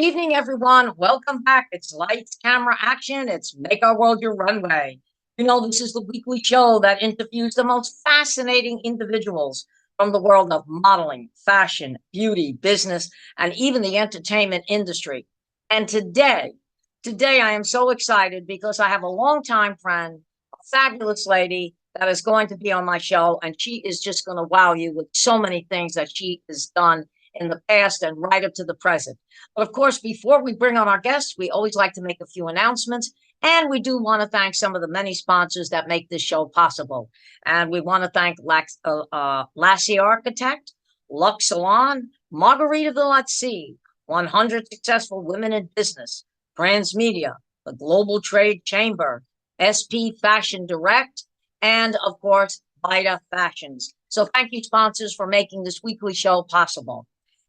evening, everyone. Welcome back. It's lights, camera, action. It's Make Our World Your Runway. This is the weekly show that interviews the most fascinating individuals from the world of modeling, fashion, beauty, business, and even the entertainment industry. And today I am so excited because I have a longtime friend, a fabulous lady that is going to be on my show, and she is just going to wow you with so many things that she has done in the past and right up to the present. But of course, before we bring on our guests, we always like to make a few announcements. And we do want to thank some of the many sponsors that make this show possible. And we want to thank Lassie Architect, Lux Salon, Margaritaville at Sea, 100 Successful Women in Business, Transmedia, the Global Trade Chamber, SP Fashion Direct, and of course, Vita Fashions. So thank you, sponsors, for making this weekly show possible.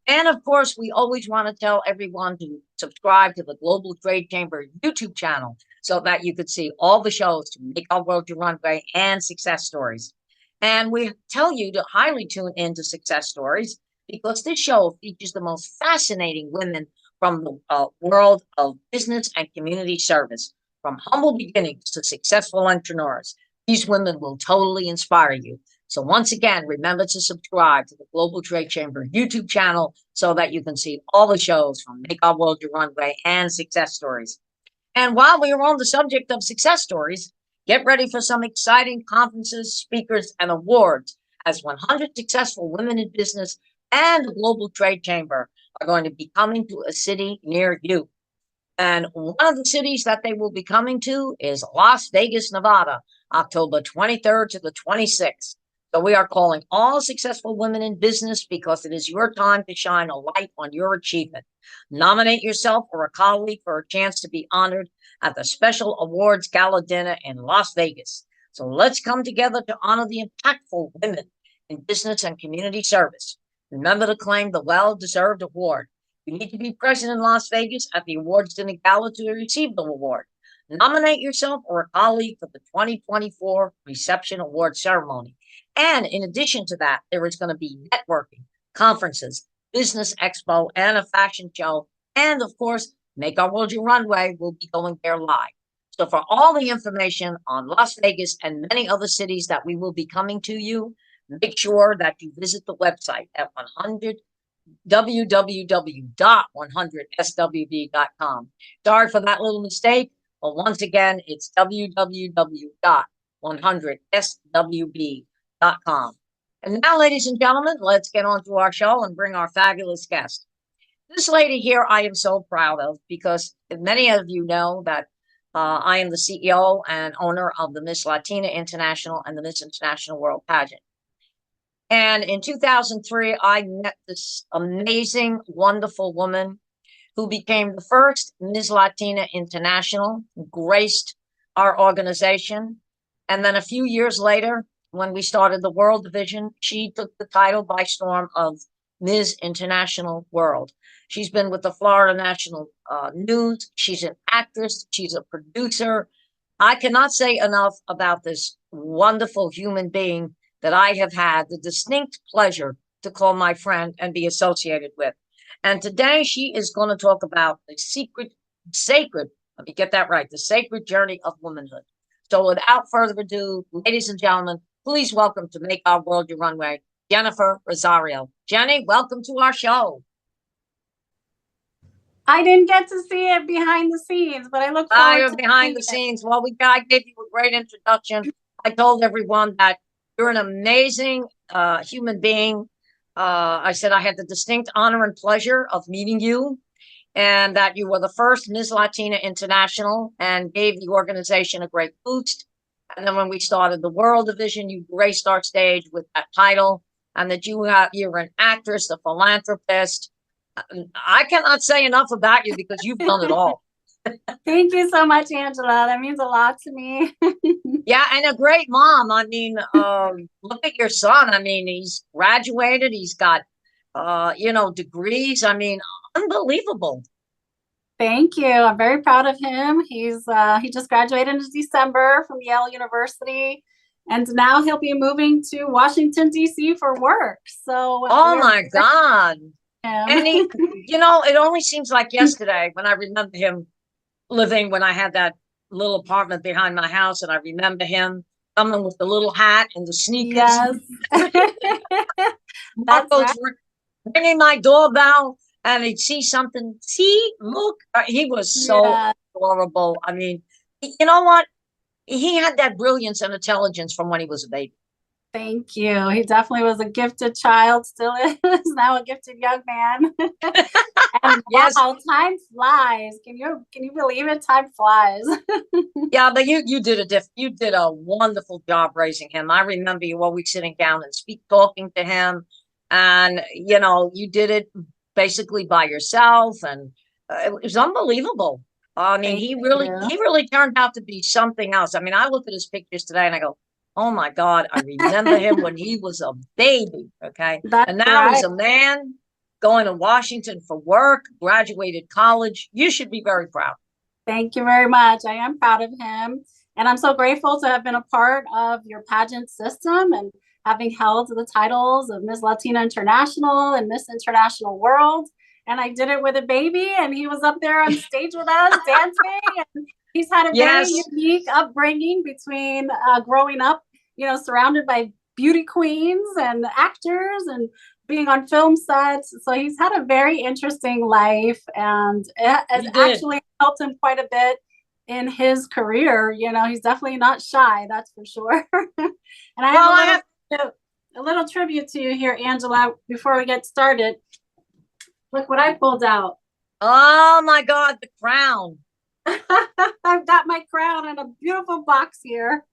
And of course, we always want to tell everyone to subscribe to the Global Trade Chamber YouTube channel so that you could see all the shows to Make Our World Your Runway and Success Stories. And we tell you to highly tune into Success Stories because this show features the most fascinating women from the world of business and community service, from humble beginnings to successful entrepreneurs. These women will totally inspire you. So once again, remember to subscribe to the Global Trade Chamber YouTube channel so that you can see all the shows from Make Our World Your Runway and Success Stories. And while we are on the subject of success stories, get ready for some exciting conferences, speakers, and awards as 100 Successful Women in Business and the Global Trade Chamber are going to be coming to a city near you. And one of the cities that they will be coming to is Las Vegas, Nevada, October 23rd to the 26th. So we are calling all successful women in business because it is your time to shine a light on your achievement. Nominate yourself or a colleague for a chance to be honored at the special awards gala dinner in Las Vegas. So let's come together to honor the impactful women in business and community service. Remember to claim the well-deserved award. You need to be present in Las Vegas at the awards dinner gala to receive the award. Nominate yourself or a colleague for the 2024 reception award ceremony. And in addition to that, there is going to be networking, conferences, business expo, and a fashion show. And of course, Make Our World Your Runway will be going there live. So for all the information on Las Vegas and many other cities that we will be coming to you, make sure that you visit the website at 100 www.100swb.com. Sorry for that little mistake, but once again, it's www.100swb.com. And now, ladies and gentlemen, let's get on to our show and bring our fabulous guest. This lady here I am so proud of because many of you know that I am the CEO and owner of the Miss Latina International and the Miss International World Pageant. And in 2003, I met this amazing, wonderful woman who became the first Miss Latina International, graced our organization. And then a few years later, when we started the World Division, she took the title by storm of Ms. International World. She's been with the Florida National News. She's an actress. She's a producer. I cannot say enough about this wonderful human being that I have had the distinct pleasure to call my friend and be associated with. And today she is going to talk about the sacred, let me get that right, the sacred journey of womanhood. So without further ado, ladies and gentlemen, please welcome to Make Our World Your Runway, Jennifer Rosario. Jenny, welcome to our show. I didn't get to see it behind the scenes, but I look forward you're behind the scenes. Well, I gave you a great introduction. I told everyone that you're an amazing human being. I said I had the distinct honor and pleasure of meeting you, and that you were the first Ms. Latina International and gave the organization a great boost. And then when we started the World Division, you graced our stage with that title, and that you're an actress, a philanthropist. I cannot say enough about you because you've done it all. Thank you so much, Angela. That means a lot to me. Yeah, and a great mom. I mean, look at your son. I mean, he's graduated. He's got, degrees. I mean, unbelievable. Thank you. I'm very proud of him. He just graduated in December from Yale University, and now he'll be moving to Washington, D.C. for work. So, oh my God. And he, it only seems like yesterday when I remember him living when I had that little apartment behind my house, and I remember him coming with the little hat and the sneakers. Yes. That's Marco's right. ringing my doorbell, and he'd see something. See, look, he was so Yeah. adorable. I mean, you know what? He had that brilliance and intelligence from when he was a baby. Thank you. He definitely was a gifted child, still is now a gifted young man. And Yes. wow, time flies. Can you believe it? Time flies. Yeah, but you did a wonderful job raising him. I remember you always sitting down and talking to him, and you did it basically by yourself, and it was unbelievable. I mean, Thank he you. really turned out to be something else. I mean, I look at his pictures today and I go, "Oh my God, I remember him when he was a baby." Okay, That's and now he's right. a man going to Washington for work, graduated college. You should be very proud. Thank you very much. I am proud of him. And I'm so grateful to have been a part of your pageant system and having held the titles of Miss Latina International and Miss International World. And I did it with a baby, and he was up there on stage with us dancing. And he's had a very Yes. unique upbringing between growing up, surrounded by beauty queens and actors and being on film sets. So he's had a very interesting life, and it actually helped him quite a bit in his career. He's definitely not shy, that's for sure. And I have a little tribute to you here, Angela, before we get started. Look what I pulled out. Oh my God, the crown. I've got my crown in a beautiful box here.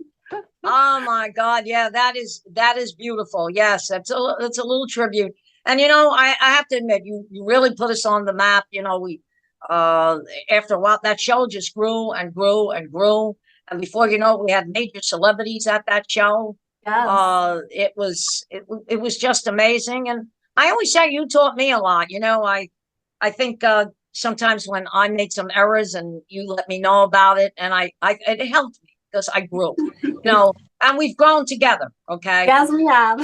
Oh my God, yeah, that is beautiful. Yes, that's a little tribute. And I have to admit, you really put us on the map. We after a while that show just grew and grew and grew, and before you know it, we had major celebrities at that show. Yes. It was just amazing, and I always say you taught me a lot. I think sometimes when I made some errors and you let me know about it, and it helped me because I grew, and we've grown together. Okay. Yes, we have.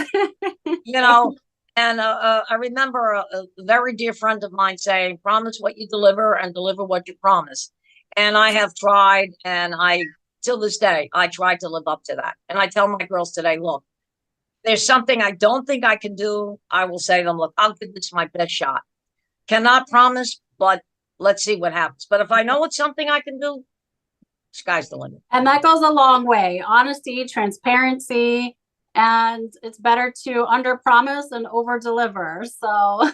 You know, and I remember a very dear friend of mine saying, "Promise what you deliver and deliver what you promise." And I have tried, and till this day, I try to live up to that. And I tell my girls today, look, there's something I don't think I can do. I will say to them, look, I'll give this my best shot. Cannot promise, but let's see what happens. But if I know it's something I can do, sky's the limit. And that goes a long way. Honesty, transparency, and it's better to under promise and over deliver. So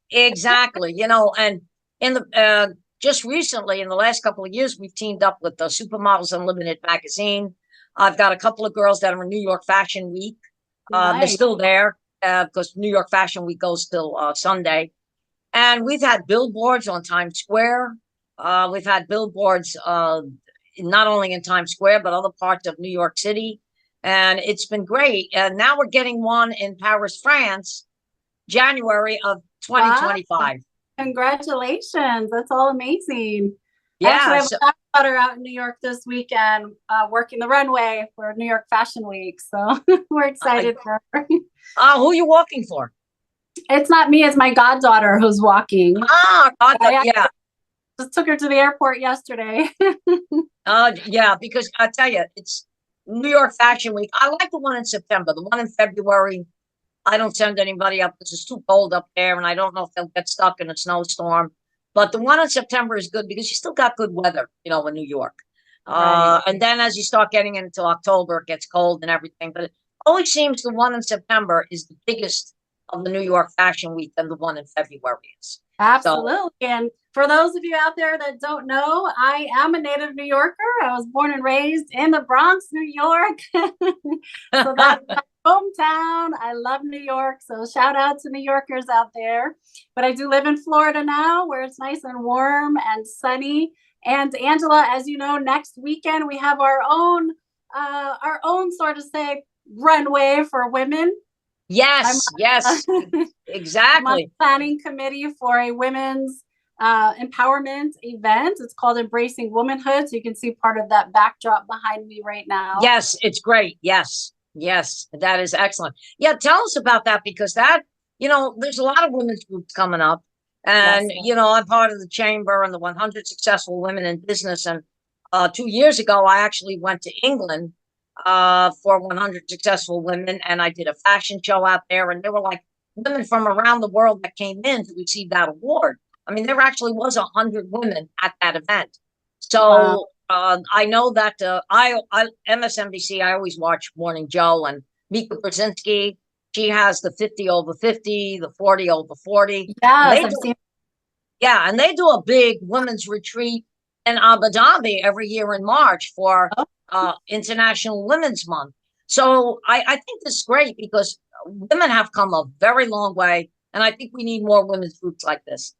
exactly, and in the just recently, in the last couple of years, we've teamed up with the Supermodels Unlimited magazine. I've got a couple of girls that are in New York Fashion Week. They're still there because New York Fashion Week goes till Sunday. And we've had billboards on Times Square. We've had billboards not only in Times Square, but other parts of New York City. And it's been great. And now we're getting one in Paris, France, January of 2025. Wow. Congratulations. That's all amazing. Yeah. Actually, I have a daughter out in New York this weekend working the runway for New York Fashion Week. So we're excited for her. Who are you walking for? It's not me, it's my goddaughter who's walking. Yeah. Just took her to the airport yesterday. Yeah, because I tell you, it's New York Fashion Week. I like the one in September. The one in February, I don't send anybody up because it's too cold up there, and I don't know if they'll get stuck in a snowstorm. But the one in September is good because you still got good weather, in New York. Right. And then as you start getting into October, it gets cold and everything. But it always seems the one in September is the biggest of the New York Fashion Week than the one in February is. Absolutely. So, and for those of you out there that don't know, I am a native New Yorker. I was born and raised in the Bronx, New York. So that's my hometown. I love New York. So shout out to New Yorkers out there. But I do live in Florida now, where it's nice and warm and sunny. And Angela, as you know, next weekend we have our own sort of say runway for women. Yes, yes, exactly. I'm on the planning committee for a women's empowerment event. It's called Embracing Womanhood. So you can see part of that backdrop behind me right now. Yes, it's great. Yes, that is excellent. Yeah, tell us about that, because that there's a lot of women's groups coming up. Yes. And, I'm part of the chamber and the 100 Successful Women in Business. And 2 years ago, I actually went to England for 100 Successful Women. And I did a fashion show out there. And there were like women from around the world that came in to receive that award. I mean, there actually was 100 women at that event. So I know that MSNBC, I always watch Morning Joe, and Mika Brzezinski. She has the 50 over 50, the 40 over 40. Yes, I've seen. Yeah, and they do a big women's retreat in Abu Dhabi every year in March for International Women's Month. So I think this is great because women have come a very long way, and I think we need more women's groups like this.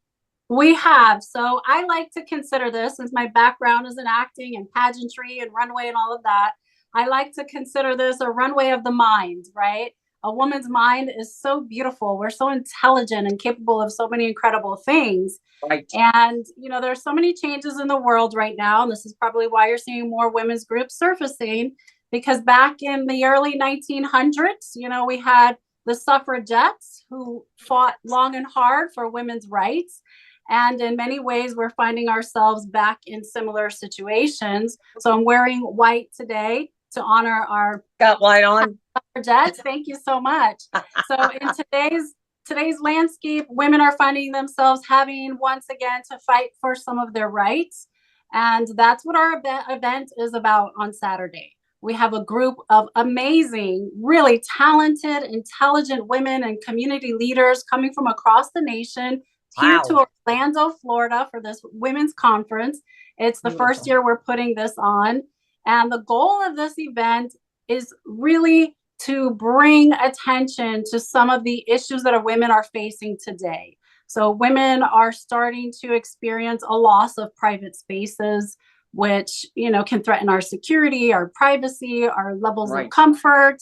We have. So I like to consider this, since my background is in acting and pageantry and runway and all of that, I like to consider this a runway of the mind, right? A woman's mind is so beautiful. We're so intelligent and capable of so many incredible things. Right. And, there's so many changes in the world right now. And this is probably why you're seeing more women's groups surfacing, because back in the early 1900s, we had the suffragettes who fought long and hard for women's rights. And in many ways, we're finding ourselves back in similar situations. So I'm wearing white today to honor our got white on suffragettes. Thank you so much. So in today's landscape, women are finding themselves having once again to fight for some of their rights. And that's what our event is about on Saturday. We have a group of amazing, really talented, intelligent women and community leaders coming from across the nation here to Orlando, Florida for this women's conference. It's the first year we're putting this on. And the goal of this event is really to bring attention to some of the issues that our women are facing today. So women are starting to experience a loss of private spaces, which, can threaten our security, our privacy, our levels of comfort.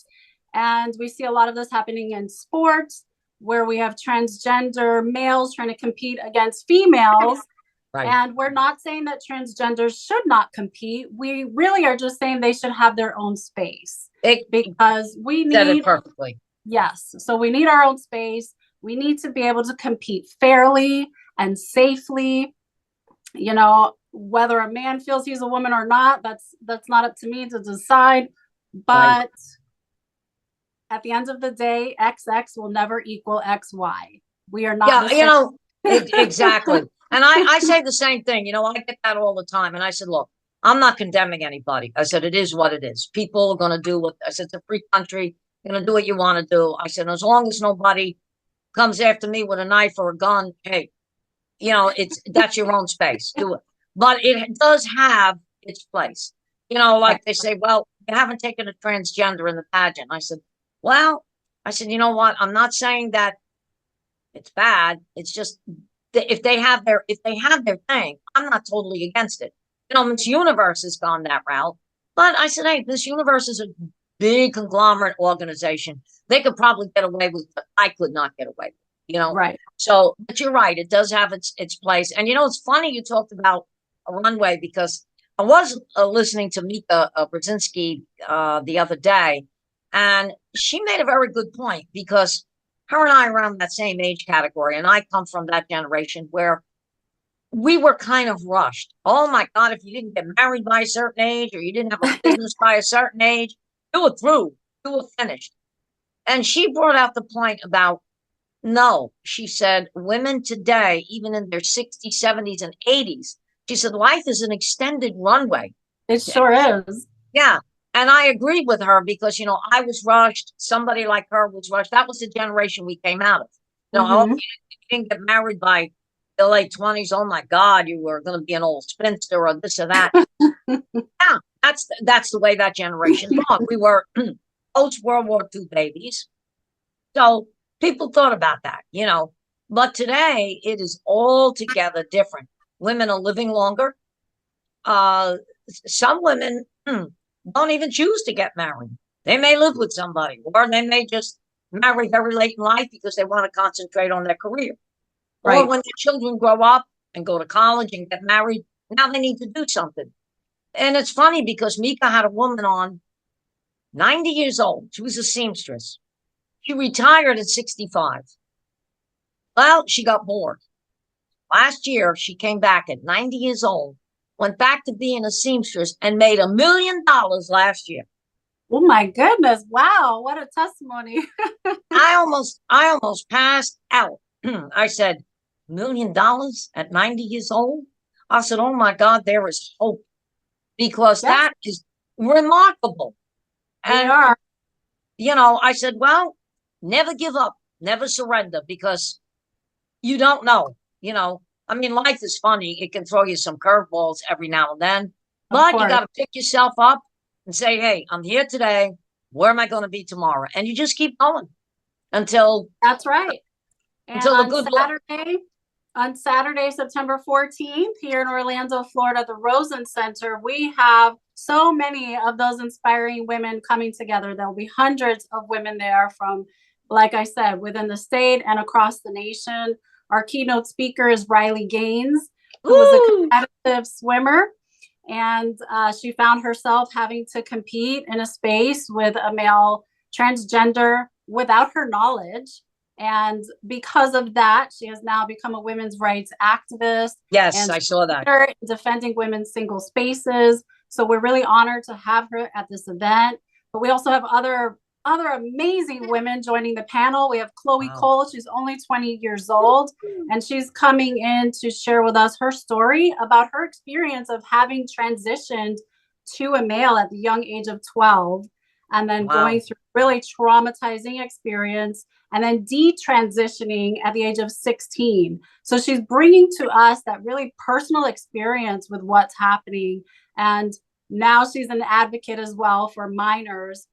And we see a lot of this happening in sports, where we have transgender males trying to compete against females. Right. And we're not saying that transgenders should not compete. We really are just saying they should have their own space, because we need said it perfectly. Yes. So we need our own space. We need to be able to compete fairly and safely. Whether a man feels he's a woman or not, that's not up to me to decide. But at the end of the day, XX will never equal XY. We are not. Exactly. And I say the same thing. I get that all the time. And I said, look, I'm not condemning anybody. I said, it is what it is. People are going to do what I said. It's a free country. You're going to do what you want to do. I said, as long as nobody comes after me with a knife or a gun, hey, that's your own space. Do it. But it does have its place. Like they say, well, you haven't taken a transgender in the pageant. I said, you know what? I'm not saying that it's bad. It's just if they have their thing, I'm not totally against it. Miss Universe has gone that route. But I said, hey, Miss Universe is a big conglomerate organization. They could probably get away with what I could not get away with, Right. So, but you're right. It does have its place. And, it's funny you talked about a runway, because I was listening to Mika Brzezinski the other day, and she made a very good point, because her and I are around that same age category. And I come from that generation where we were kind of rushed. Oh my God, if you didn't get married by a certain age, or you didn't have a business by a certain age, you were through, you were finished. And she brought out the point about, no, she said, women today, even in their 60s, 70s, and 80s, she said, life is an extended runway. It sure is. Yeah. And I agreed with her, because, I was rushed. Somebody like her was rushed. That was the generation we came out of. Oh, you didn't get married by the late 20s. Oh my God, you were going to be an old spinster or this or that. Yeah, that's the way that generation thought. We were post World War II babies. So people thought about that, But today it is altogether different. Women are living longer. Some women don't even choose to get married. They may live with somebody, or they may just marry very late in life because they want to concentrate on their career. Right. Or when their children grow up and go to college and get married, now they need to do something. And it's funny, because Mika had a woman on, 90 years old. She was a seamstress. She retired at 65. Well, she got bored. Last year, she came back at 90 years old, went back to being a seamstress, and made $1 million last year. Oh my goodness. Wow. What a testimony. I almost passed out. I said, $1 million at 90 years old? I said, oh my God, there is hope, because Yes, that is remarkable. we And, are. I said, well, never give up, never surrender, because you don't know, I mean, life is funny. It can throw you some curveballs every now and then, Of but you course. got to pick yourself up and say, hey, I'm here today. Where am I going to be tomorrow? And you just keep going until That's right. And the good Lord. on Saturday, September 14th, here in Orlando, Florida, at the Rosen Center, we have so many of those inspiring women coming together. There'll be hundreds of women there from, like I said, within the state and across the nation. Our keynote speaker is 𝐅𝐨𝐿 Gaines, who was a competitive swimmer. And she found herself having to compete in a space with a male transgender without her knowledge. And because of that, she has now become a women's rights activist. Yes, and I saw that. Defending women's single spaces. So we're really honored to have her at this event. But we also have other amazing women joining the panel. We have 𝐏𝐚𝐠𝐞𝐬 Cole. She's only 20 years old, and she's coming in to share with us her story about her experience of having transitioned to a male at the young age of 12, and then going through really traumatizing experience, and then detransitioning at the age of 16. So she's bringing to us that really personal experience with what's happening. And now she's an advocate as well for minors,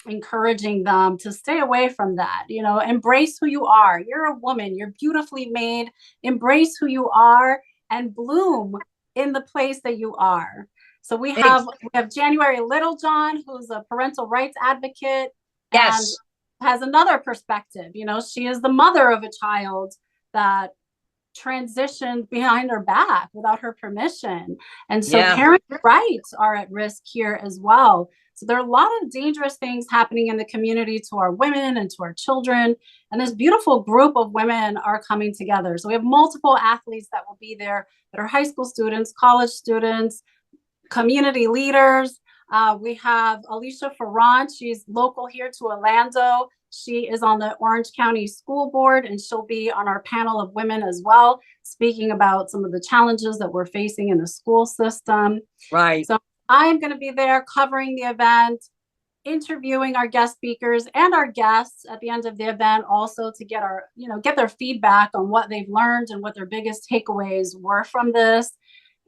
encouraging them to stay away from that. Embrace who you are. You're a woman. You're beautifully made. Embrace who you are and bloom in the place that you are. So we have January Littlejohn, who's a parental rights advocate. Yes. And has another perspective. She is the mother of a child that transitioned behind her back without her permission. And so parent rights are at risk here as well. So there are a lot of dangerous things happening in the community to our women and to our children. And this beautiful group of women are coming together. So we have multiple athletes that will be there that are high school students, college students, community leaders. We have Alicia Ferrand. She's local here to Orlando. She is on the Orange County School Board, and she'll be on our panel of women as well, speaking about some of the challenges that we're facing in the school system. Right. So I'm going to be there covering the event, interviewing our guest speakers and our guests at the end of the event, also to get their feedback on what they've learned and what their biggest takeaways were from this.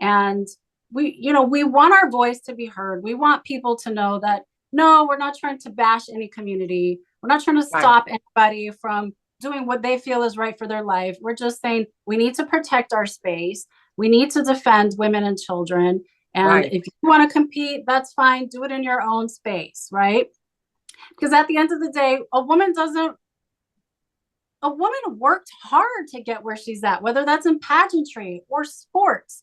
And we want our voice to be heard. We want people to know that, no, we're not trying to bash any community. We're not trying to stop anybody from doing what they feel is right for their life. We're just saying we need to protect our space. We need to defend women and children. And if you want to compete, that's fine. Do it in your own space, right? Because at the end of the day, a woman worked hard to get where she's at, whether that's in pageantry or sports.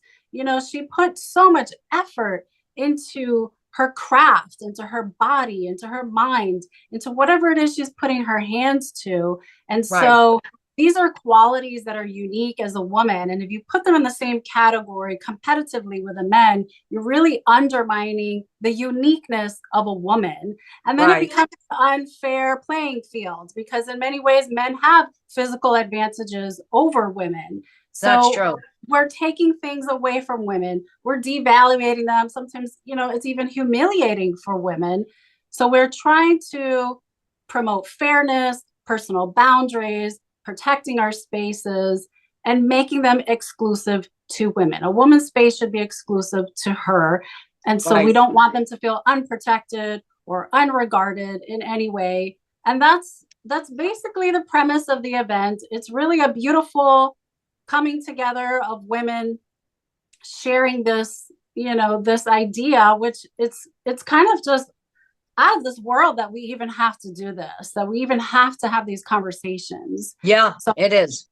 She put so much effort into her craft, into her body, into her mind, into whatever it is she's putting her hands to. And so these are qualities that are unique as a woman. And if you put them in the same category competitively with the men, you're really undermining the uniqueness of a woman. And then it becomes an unfair playing field, because in many ways, men have physical advantages over women. So that's true. We're taking things away from women. We're devaluating them. Sometimes, it's even humiliating for women. So we're trying to promote fairness, personal boundaries, protecting our spaces, and making them exclusive to women. A woman's space should be exclusive to her. And so we don't want them to feel unprotected or unregarded in any way. And that's basically the premise of the event. It's really a beautiful coming together of women sharing this, this idea, which it's kind of just out of this world that we even have to do this, that we even have to have these conversations. Yeah, so it is.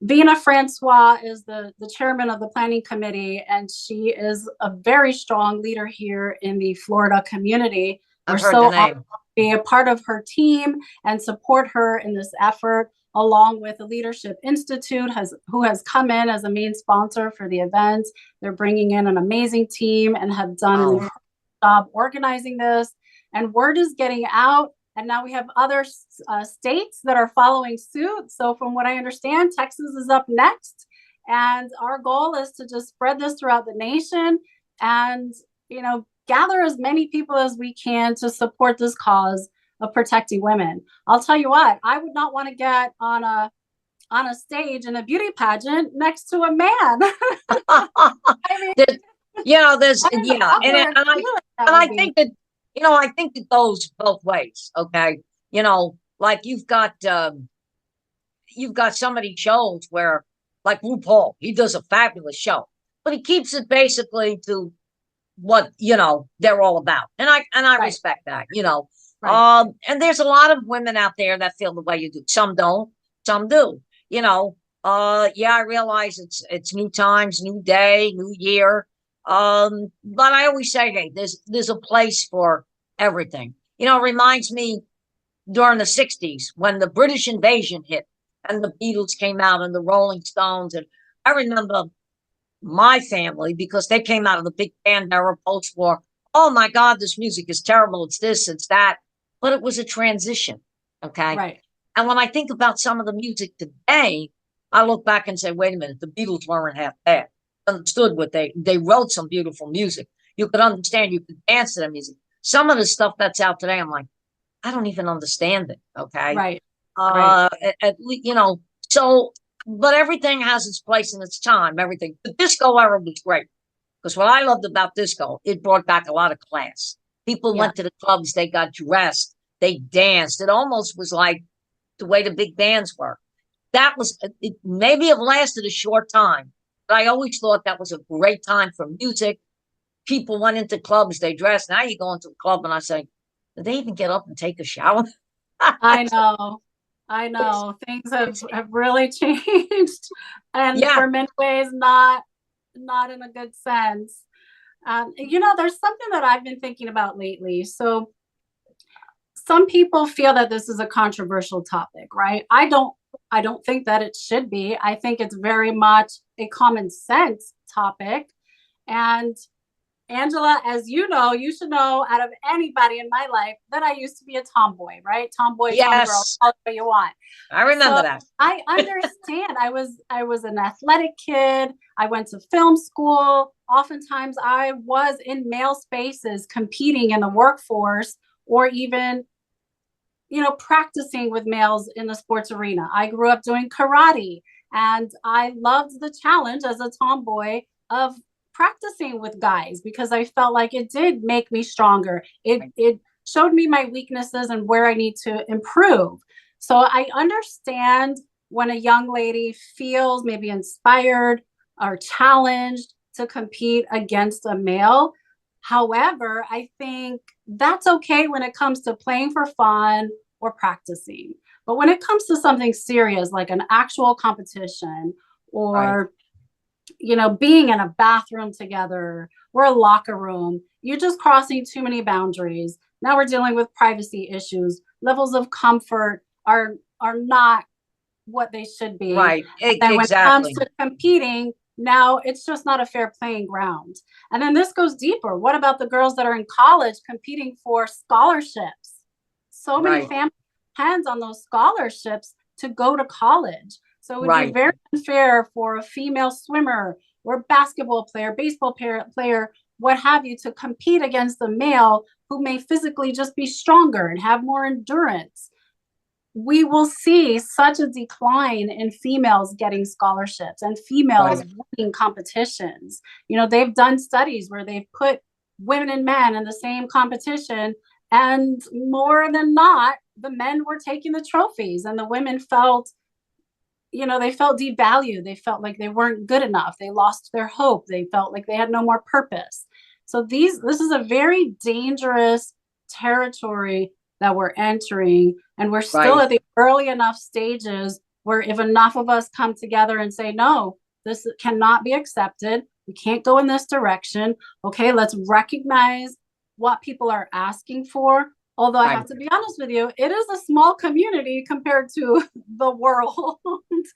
Vina Francois is the chairman of the planning committee, and she is a very strong leader here in the Florida community. I've heard the name. Be a part of her team and support her in this effort. along with the Leadership Institute, who has come in as a main sponsor for the events. They're bringing in an amazing team and have done an incredible job organizing this. And word is getting out. And now we have other states that are following suit. So from what I understand, Texas is up next. And our goal is to just spread this throughout the nation and, gather as many people as we can to support this cause of protecting women. I'll tell you what, I would not want to get on a stage in a beauty pageant next to a man. I mean, I think that, I think it goes both ways. Okay. Like you've got some of these shows where, like RuPaul, he does a fabulous show, but he keeps it basically to what, they're all about. And I right. respect that, right. And there's a lot of women out there that feel the way you do. Some don't, some do, I realize it's new times, new day, new year. But I always say, hey, there's a place for everything. It reminds me during the 60s when the British invasion hit and the Beatles came out and the Rolling Stones. And I remember my family, because they came out of the big band era post-war. Oh my God, this music is terrible. It's this, it's that. But it was a transition. Okay. Right. And when I think about some of the music today, I look back and say, wait a minute, the Beatles weren't half bad. Understood what they wrote some beautiful music. You could understand, you could dance to the music. Some of the stuff that's out today, I'm like, I don't even understand it. Okay. Right. At least, so, but everything has its place and its time. Everything. The disco era was great because what I loved about disco, it brought back a lot of class. People went to the clubs, they got dressed, they danced. It almost was like the way the big bands were. That was, it maybe have lasted a short time, but I always thought that was a great time for music. People went into clubs, they dressed. Now you go into a club and I say, did they even get up and take a shower? I know. Things have really changed. And for many ways, not in a good sense. There's something that I've been thinking about lately. So some people feel that this is a controversial topic, right? I don't think that it should be. I think it's very much a common sense topic. And Angela, as you know, you should know out of anybody in my life that I used to be a tomboy, right? Tomboy, yes. Tomgirl, call it what you want. I remember that. I understand. I was an athletic kid. I went to film school. Oftentimes I was in male spaces competing in the workforce or even, practicing with males in the sports arena. I grew up doing karate and I loved the challenge as a tomboy of practicing with guys because I felt like it did make me stronger. It showed me my weaknesses and where I need to improve. So I understand when a young lady feels maybe inspired or challenged to compete against a male. However, I think that's okay when it comes to playing for fun or practicing. But when it comes to something serious like an actual competition or being in a bathroom together or a locker room, you're just crossing too many boundaries. Now we're dealing with privacy issues. Levels of comfort are not what they should be. Right. And then when it comes to competing, now it's just not a fair playing ground. And then this goes deeper. What about the girls that are in college competing for scholarships? So many families depend on those scholarships to go to college. So it would be very unfair for a female swimmer or basketball player, baseball player, what have you, to compete against a male who may physically just be stronger and have more endurance. We will see such a decline in females getting scholarships and females winning competitions. They've done studies where they've put women and men in the same competition, and more than not, the men were taking the trophies and the women felt they felt devalued. They felt like they weren't good enough. They lost their hope. They felt like they had no more purpose. So this is a very dangerous territory that we're entering. And we're still at the early enough stages where if enough of us come together and say, no, this cannot be accepted. We can't go in this direction. Okay, let's recognize what people are asking for. Although I Right. have to be honest with you, it is a small community compared to the world.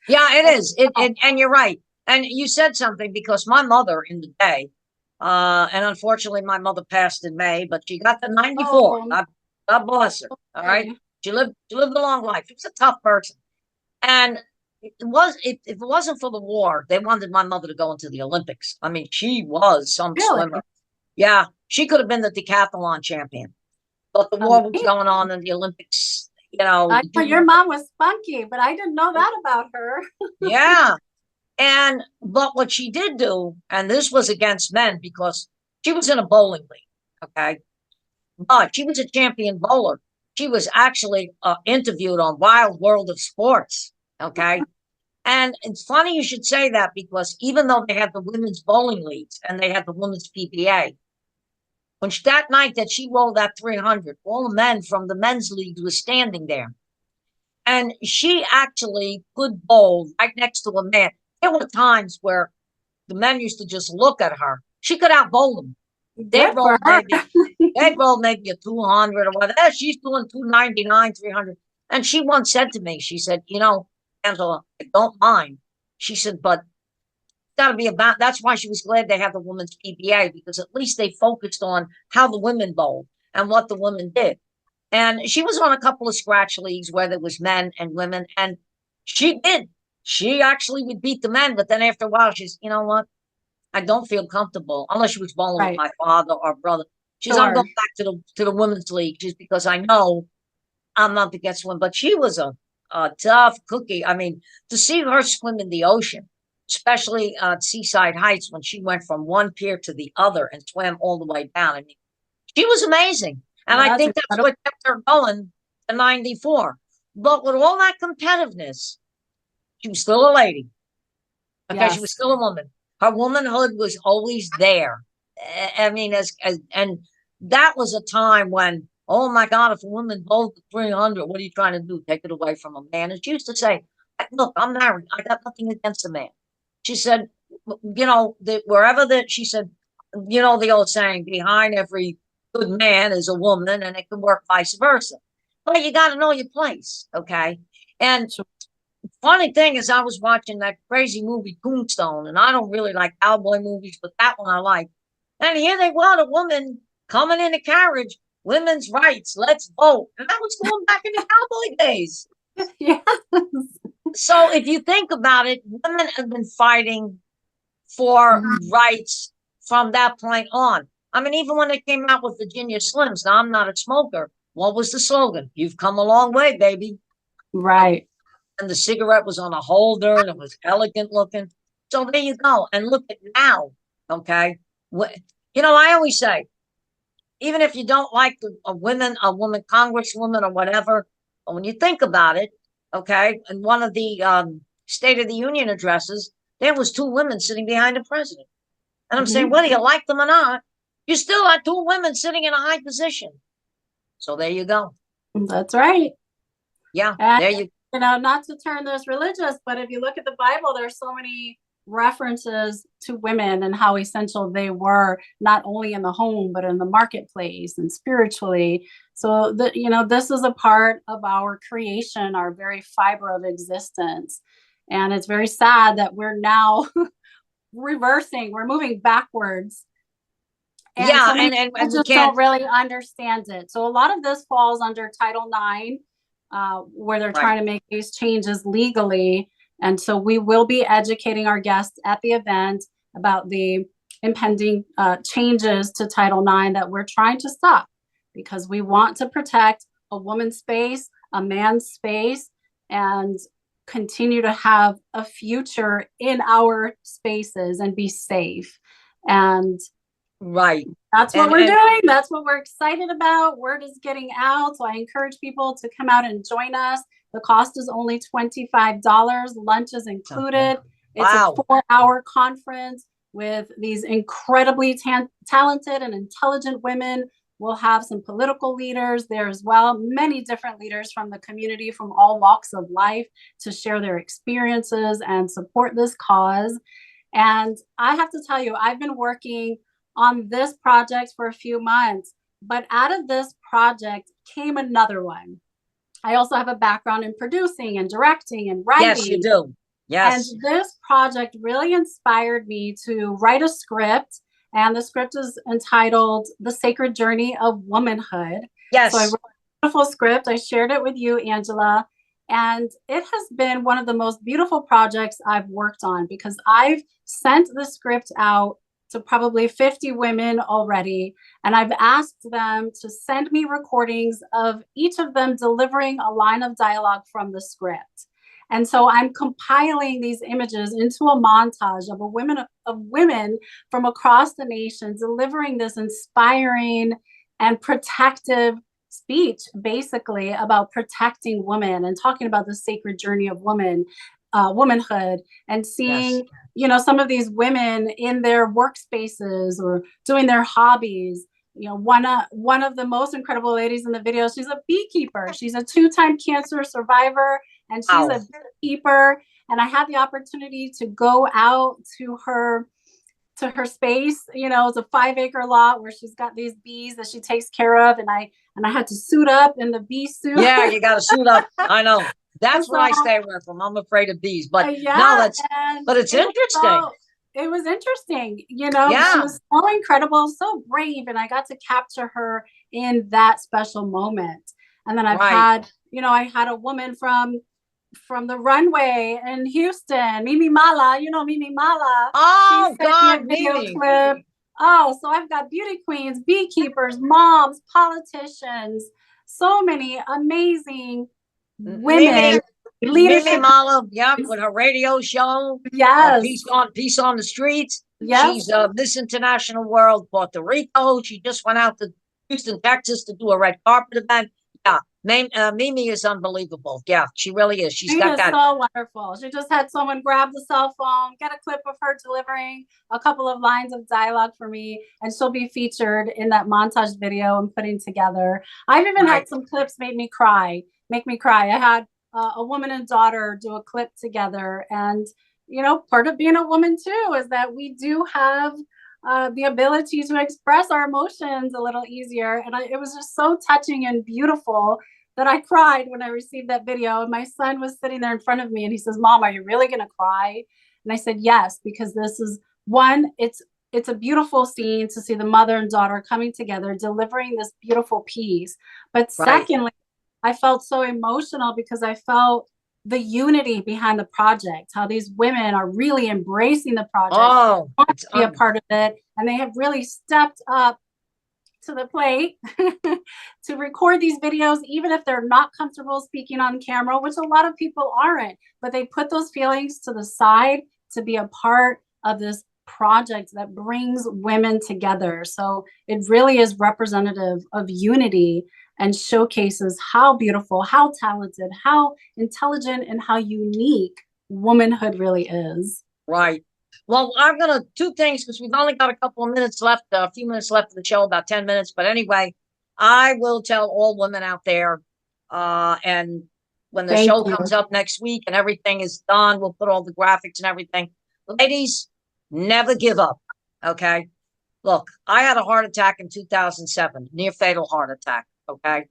Yeah, it And is. And you're right. And you said something because my mother in the day, and unfortunately my mother passed in May, but she got to 94. oh, God bless her. All right. okay. She lived a long life. She was a tough person. And if it wasn't for the war, they wanted my mother to go into the Olympics. I mean, she was some Really swimmer. Yeah, she could have been the decathlon champion. But the war was amazing. going on in the Olympics, you know, I know your mom was spunky, but I didn't know that about her. yeah. And but what she did do, and this was against men because she was in a bowling league, okay? But she was a champion bowler. She was actually interviewed on Wild World of Sports, okay? And it's funny you should say that because even though they had the women's bowling leagues and they had the women's PBA, that night that she rolled that 300, all the men from the men's league were standing there. And she actually could bowl right next to a man. There were times where the men used to just look at her. She could out bowl them. They'd Good for roll her. maybe, they'd roll maybe a 200 or whatever. She's doing 299, 300. And she once said to me, she said, Angela, I don't mind. She said, but got to be about, that's why she was glad they had the women's PBA because at least they focused on how the women bowled and what the women did. And she was on a couple of scratch leagues where there was men and women, and she did. She actually would beat the men, but then after a while, she's, you know what? I don't feel comfortable unless she was bowling with Right. my father or brother. She's, I'm Sure. going back to the women's league just because I know I'm not the guest one. But she was a tough cookie. I mean, to see her swim in the ocean, especially at Seaside Heights when she went from one pier to the other and swam all the way down. I mean, she was amazing. And I That's think that's incredible. what kept her going to 94. But with all that competitiveness, she was still a lady. Okay, she was Yes. still a woman. Her womanhood was always there. I mean, and that was a time when, oh my God, if a woman bowled the 300, what are you trying to do? Take it away from a man? And she used to say, look, I'm married. I got nothing against a man. She said, wherever that, she said, the old saying, behind every good man is a woman, and it can work vice versa. But you got to know your place, okay? And Sure. funny thing is, I was watching that crazy movie Tombstone, and I don't really like cowboy movies, but that one I like. And here they want a woman coming in a carriage, women's rights, let's vote. And I was going back in the cowboy days. Yes. So if you think about it, women have been fighting for rights from that point on. I mean, even when they came out with Virginia Slims, now I'm not a smoker. What was the slogan? You've come a long way, baby. Right. And the cigarette was on a holder and it was elegant looking. So there you go. And look at now. Okay. I always say, even if you don't like a woman congresswoman or whatever, but when you think about it, okay, in one of the State of the Union addresses, there was two women sitting behind the president. And I'm saying, Mhm. whether you like them or not, you still had two women sitting in a high position. So there you go. That's right. Yeah, And there you not to turn this religious, but if you look at the Bible, there's so many references to women and how essential they were, not only in the home, but in the marketplace and spiritually. So this is a part of our creation, our very fiber of existence. And it's very sad that we're now reversing, we're moving backwards. And yeah, so many and people we just can't don't really understand it. So a lot of this falls under Title IX, where they're right. trying to make these changes legally. And so we will be educating our guests at the event about the impending changes to Title IX that we're trying to stop because we want to protect a woman's space, a man's space, and continue to have a future in our spaces and be safe. And Right. that's what And we're and doing. That's what we're excited about. Word is getting out. So I encourage people to come out and join us. The cost is only $25. Lunch is okay. included. It's a Wow. 4-hour conference with these incredibly talented and intelligent women. We'll have some political leaders there as well, many different leaders from the community from all walks of life to share their experiences and support this cause. And I have to tell you, I've been working on this project for a few months. But out of this project came another one. I also have a background in producing and directing and writing. Yes, you do. Yes. And this project really inspired me to write a script. And the script is entitled The Sacred Journey of Womanhood. Yes. So I wrote a beautiful script. I shared it with you, Angela. And it has been one of the most beautiful projects I've worked on, because I've sent the script out to probably 50 women already. And I've asked them to send me recordings of each of them delivering a line of dialogue from the script. And so I'm compiling these images into a montage of women from across the nation delivering this inspiring and protective speech, basically about protecting women and talking about the sacred journey of womanhood, and seeing, some of these women in their workspaces or doing their hobbies. One of the most incredible ladies in the video, she's a beekeeper. She's a 2-time cancer survivor, and she's a beekeeper. And I had the opportunity to go out to her space. It's a 5-acre lot where she's got these bees that she takes care of. And I had to suit up in the bee suit. Yeah, you got to suit up. I know. That's what I stay away from. I'm afraid of bees. But but it's interesting. It was interesting. She was so incredible, so brave. And I got to capture her in that special moment. And then I've had, I had a woman from the Runway in Houston, Mimi Mala, Mimi Mala. Oh, God, Mimi. Clip. Oh, so I've got beauty queens, beekeepers, moms, politicians, so many amazing women. Mimi Mala, with her radio show. Yes. Peace on the Streets. Yes. She's Miss International World, Puerto Rico. She just went out to Houston, Texas to do a red carpet event. Yeah. Mimi is unbelievable. Yeah, she really is. She's got that. So wonderful. She just had someone grab the cell phone, get a clip of her delivering a couple of lines of dialogue for me, and she'll be featured in that montage video I'm putting together. I've even had some clips make me cry. I had a woman and daughter do a clip together. And, part of being a woman too is that we do have the ability to express our emotions a little easier. And it was just so touching and beautiful that I cried when I received that video. And my son was sitting there in front of me and he says, "Mom, are you really going to cry?" And I said, "Yes, because this is one, it's a beautiful scene to see the mother and daughter coming together, delivering this beautiful piece. But secondly, I felt so emotional because I felt the unity behind the project, how these women are really embracing the project, want to be a part of it. And they have really stepped up to the plate to record these videos, even if they're not comfortable speaking on camera, which a lot of people aren't, but they put those feelings to the side to be a part of this project that brings women together. So it really is representative of unity and showcases how beautiful, how talented, how intelligent, and how unique womanhood really is. Right. Well, I'm going to two things because we've only got a couple of minutes left, a few minutes left of the show, about 10 minutes. But anyway, I will tell all women out there, and when the show comes up next week and everything is done, we'll put all the graphics and everything. Ladies, never give up. Okay. Look, I had a heart attack in 2007, near fatal heart attack. Okay.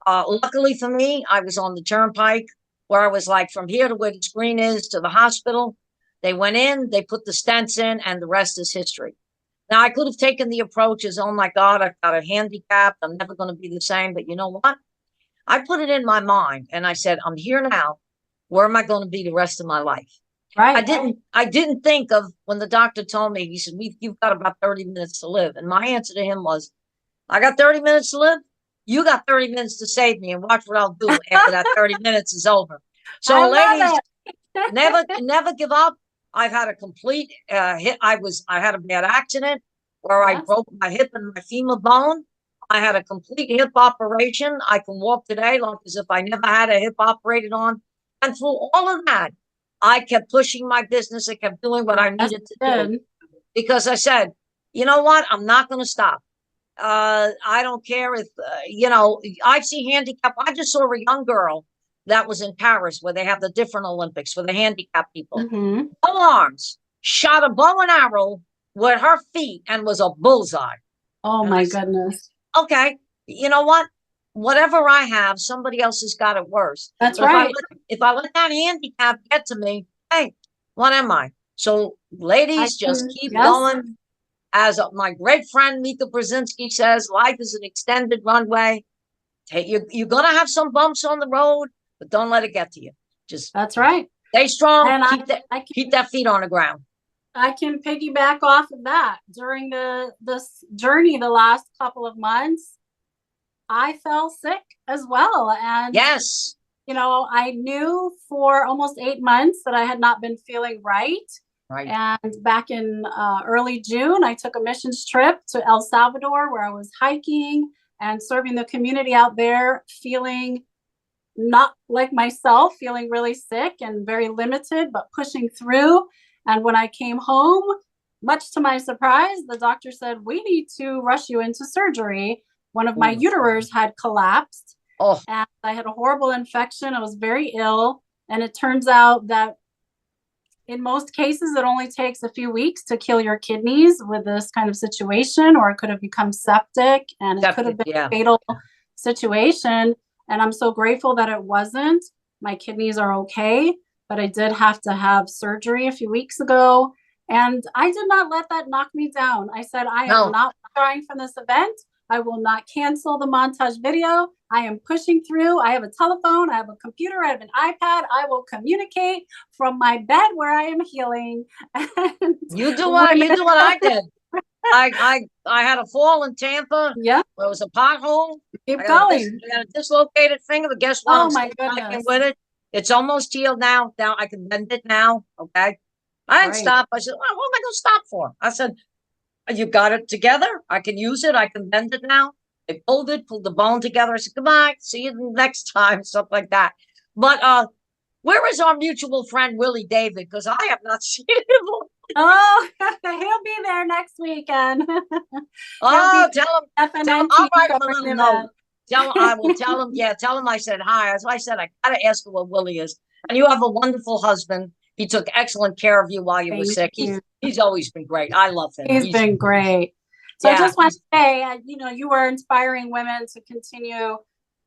Luckily for me, I was on the turnpike where I was like from here to where the screen is to the hospital. They went in, they put the stents in, and the rest is history. Now, I could have taken the approach as, oh my God, I've got a handicap. I'm never going to be the same. But you know what? I put it in my mind and I said, I'm here now. Where am I going to be the rest of my life? Right. I didn't think of when the doctor told me, he said, you've got about 30 minutes to live. And my answer to him was, I got 30 minutes to live. You got 30 minutes to save me, and watch what I'll do after that 30 minutes is over. So ladies, never give up. I've had a complete hit. I had a bad accident where I broke my hip and my femur bone. I had a complete hip operation. I can walk today like as if I never had a hip operated on. And through all of that, I kept pushing my business. I kept doing what I needed to do because I said, you know what? I'm not going to stop. I don't care if, I see handicap. I just saw a young girl that was in Paris where they have the different Olympics for the handicapped people. No arms, shot a bow and arrow with her feet and was a bullseye. Oh my goodness. Okay. you know what? Whatever I have, somebody else has got it worse. That's But right. if I let that handicap get to me, hey, what am I? So, ladies, just keep yes. going. As my great friend Mika Brzezinski says, life is an extended runway. You're gonna have some bumps on the road, but don't let it get to you. Just That's right. stay strong. And Keep that feet on the ground. I can piggyback off of that. During this journey, the last couple of months, I fell sick as well. And yes, you know, I knew for almost 8 months that I had not been feeling right. Right. And back in early June, I took a missions trip to El Salvador where I was hiking and serving the community out there, feeling not like myself, feeling really sick and very limited, but pushing through. And when I came home, much to my surprise, the doctor said, we need to rush you into surgery. One of my uterus had collapsed. Oh. And I had a horrible infection. I was very ill. And it turns out that in most cases, it only takes a few weeks to kill your kidneys with this kind of situation, or it could have become septic and it could have been a fatal situation. And I'm so grateful that it wasn't. My kidneys are okay, but I did have to have surgery a few weeks ago. And I did not let that knock me down. I said, I am not withdrawing from this event. I will not cancel the montage video. I am pushing through. I have a telephone. I have a computer. I have an iPad. I will communicate from my bed where I am healing. You do what I did. I had a fall in Tampa. Yeah. There was a pothole. Keep going. I had a dislocated finger, but guess what? Oh my goodness. With it. It's almost healed now. Now I can bend it now. Okay. I didn't stop. I said, well, what am I going to stop for? I said, you got it together. I can use it. I can bend it now. They pulled the bone together. I said, goodbye. See you next time. Stuff like that. But where is our mutual friend, Willie David? Because I have not seen him. Oh, he'll be there next weekend. Oh, tell him. I'll write him a little note. I will tell him. Yeah, tell him I said hi. As I said, I got to ask him what Willie is. And you have a wonderful husband. He took excellent care of you while you were sick. He's always been great. I love him. He's been great. So I just want to say, you were inspiring women to continue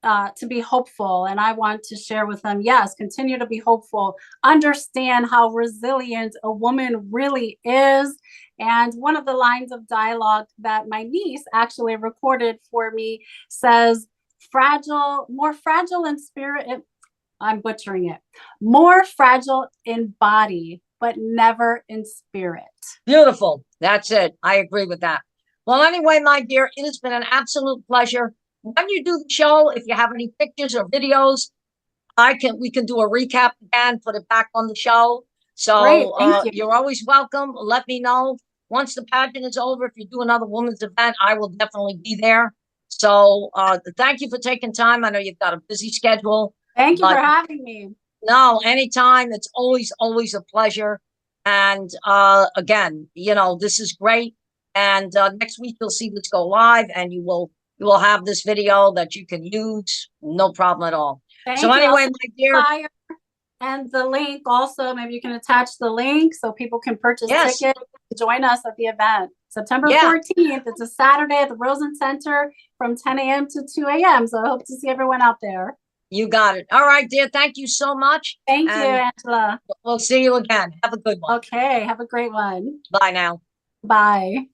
to be hopeful. And I want to share with them, yes, continue to be hopeful. Understand how resilient a woman really is. And one of the lines of dialogue that my niece actually recorded for me says, more fragile in spirit. I'm butchering it. More fragile in body, but never in spirit. Beautiful. That's it. I agree with that. Well, anyway, my dear, it has been an absolute pleasure. When you do the show, if you have any pictures or videos, we can do a recap again, put it back on the show. So you're always welcome. Let me know. Once the pageant is over, if you do another women's event, I will definitely be there. So thank you for taking time. I know you've got a busy schedule. Thank you for having me. No, anytime. It's always a pleasure. And again, this is great. And next week you'll see this go live, and you will have this video that you can use. No problem at all. So anyway, my dear. And the link also, maybe you can attach the link so people can purchase tickets to join us at the event. September 14th. It's a Saturday at the Rosen Center from 10 a.m. to 2 a.m. So I hope to see everyone out there. You got it. All right, dear. Thank you so much. Thank you, Angela. We'll see you again. Have a good one. Okay. Have a great one. Bye now. Bye.